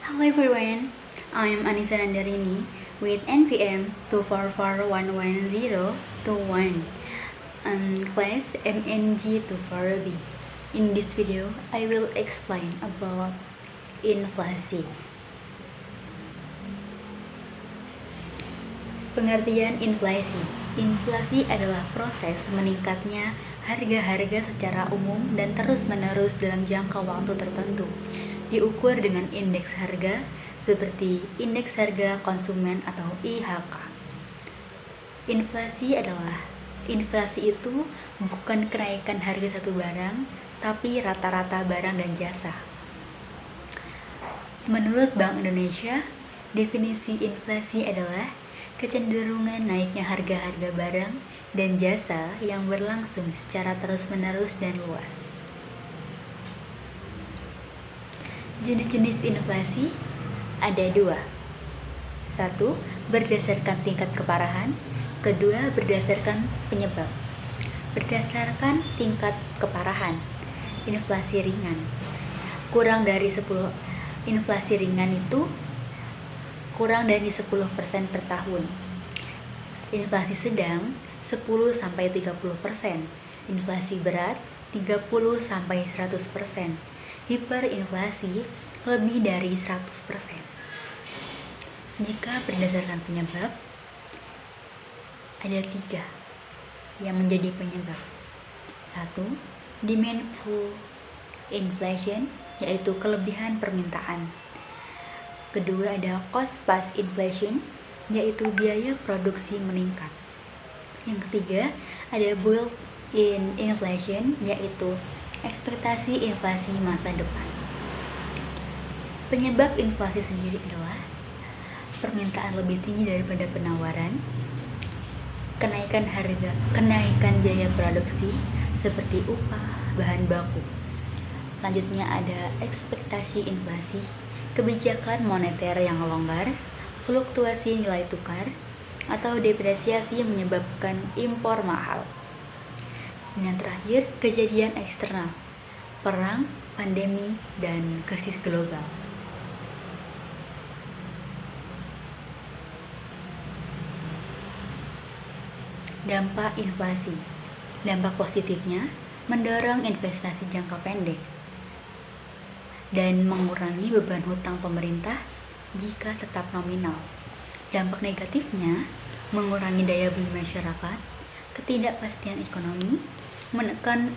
Hello everyone, I am Anissa Nandarini with NPM 244111021 class MNG24B. In this video, I will explain about inflasi. Pengertian inflasi. Inflasi adalah proses meningkatnya harga-harga secara umum dan terus-menerus dalam jangka waktu tertentu. Diukur dengan indeks harga seperti indeks harga konsumen atau IHK. Inflasi itu bukan kenaikan harga satu barang, tapi rata-rata barang dan jasa. Menurut Bank Indonesia, definisi inflasi adalah kecenderungan naiknya harga-harga barang dan jasa yang berlangsung secara terus-menerus dan luas. Jenis-jenis inflasi ada dua. Satu, berdasarkan tingkat keparahan. Kedua, berdasarkan penyebab. Berdasarkan tingkat keparahan, inflasi ringan. Inflasi ringan itu kurang dari 10% per tahun. Inflasi sedang 10-30%. Inflasi berat 30-100%. Hiperinflasi lebih dari 100%. Jika berdasarkan penyebab, ada 3 yang menjadi penyebab. 1. Demandful inflation, yaitu kelebihan permintaan. Kedua ada cost plus inflation, yaitu biaya produksi meningkat. Yang ketiga ada built-in inflation, yaitu ekspektasi inflasi masa depan. Penyebab inflasi sendiri adalah permintaan lebih tinggi daripada penawaran, kenaikan biaya produksi seperti upah, bahan baku. Selanjutnya ada ekspektasi inflasi, kebijakan moneter yang longgar, fluktuasi nilai tukar, atau depresiasi yang menyebabkan impor mahal. Dan yang terakhir, kejadian eksternal, perang, pandemi, dan krisis global. Dampak inflasi. Dampak positifnya mendorong investasi jangka pendek dan mengurangi beban hutang pemerintah jika tetap nominal. Dampak negatifnya mengurangi daya beli masyarakat, ketidakpastian ekonomi, menekan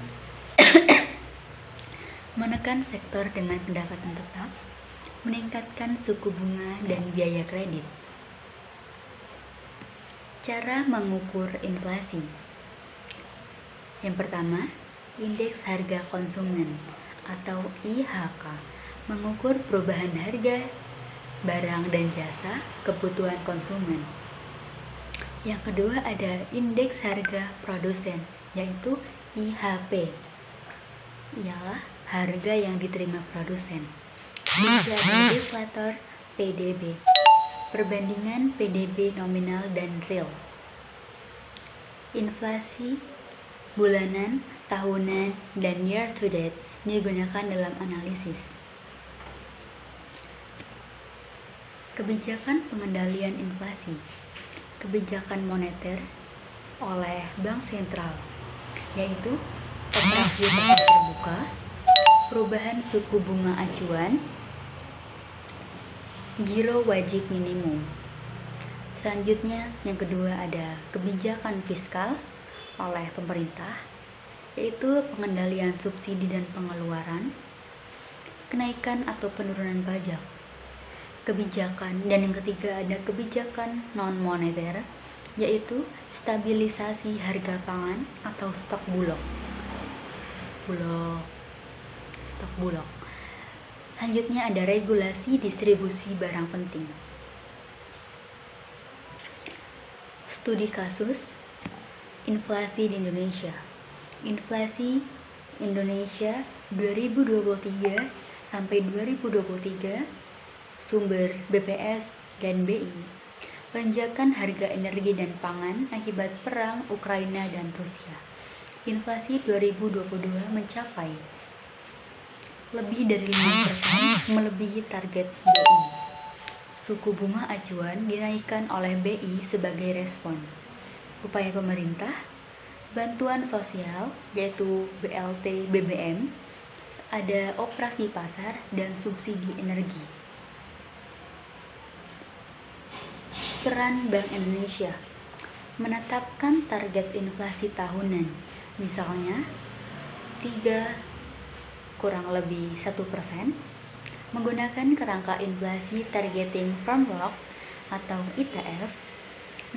sektor dengan pendapatan tetap, meningkatkan suku bunga dan biaya kredit. Cara mengukur inflasi. Yang pertama, indeks harga konsumen atau IHK mengukur perubahan harga barang dan jasa kebutuhan konsumen. Yang kedua ada indeks harga produsen, yaitu IHP, ialah harga yang diterima produsen. Ketiga ada deflator PDB, perbandingan PDB nominal dan real. Inflasi bulanan, tahunan, dan year to date digunakan dalam analisis. Kebijakan pengendalian inflasi. Kebijakan moneter oleh Bank Sentral, yaitu operasi pasar terbuka, perubahan suku bunga acuan, giro wajib minimum. Selanjutnya, yang kedua ada kebijakan fiskal oleh pemerintah, yaitu pengendalian subsidi dan pengeluaran, kenaikan atau penurunan pajak. Dan yang ketiga ada kebijakan non-moneter, yaitu stabilisasi harga pangan atau stok bulog. Selanjutnya ada regulasi distribusi barang penting. Studi kasus inflasi di Indonesia. Inflasi Indonesia 2023 sampai 2023, sumber BPS dan BI. Lonjakan harga energi dan pangan akibat perang Ukraina dan Rusia. Inflasi 2022 mencapai lebih dari 5% melebihi target BI. Suku bunga acuan dinaikkan oleh BI sebagai respon upaya pemerintah, bantuan sosial yaitu BLT BBM, ada operasi pasar dan subsidi energi. Peran Bank Indonesia menetapkan target inflasi tahunan, misalnya 3 kurang lebih 1%, menggunakan kerangka inflasi targeting framework atau ITF,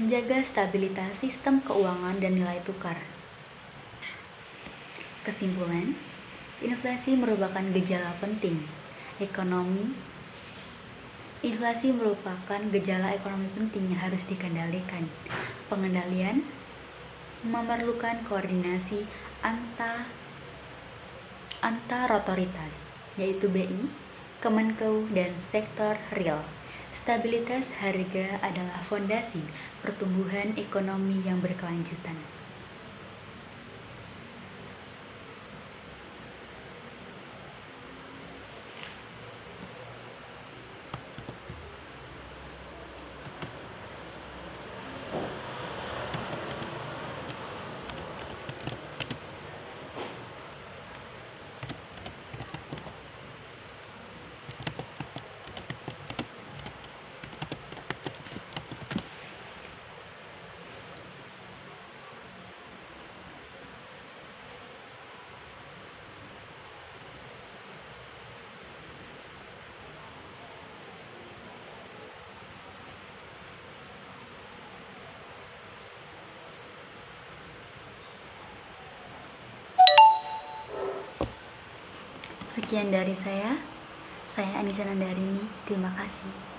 menjaga stabilitas sistem keuangan dan nilai tukar. Kesimpulan, inflasi merupakan gejala penting ekonomi. Inflasi merupakan gejala ekonomi penting yang harus dikendalikan. Pengendalian memerlukan koordinasi antar otoritas, yaitu BI, Kemenkeu, dan sektor real. Stabilitas harga adalah fondasi pertumbuhan ekonomi yang berkelanjutan. Sekian dari saya Anissa Nandarini. Terima kasih.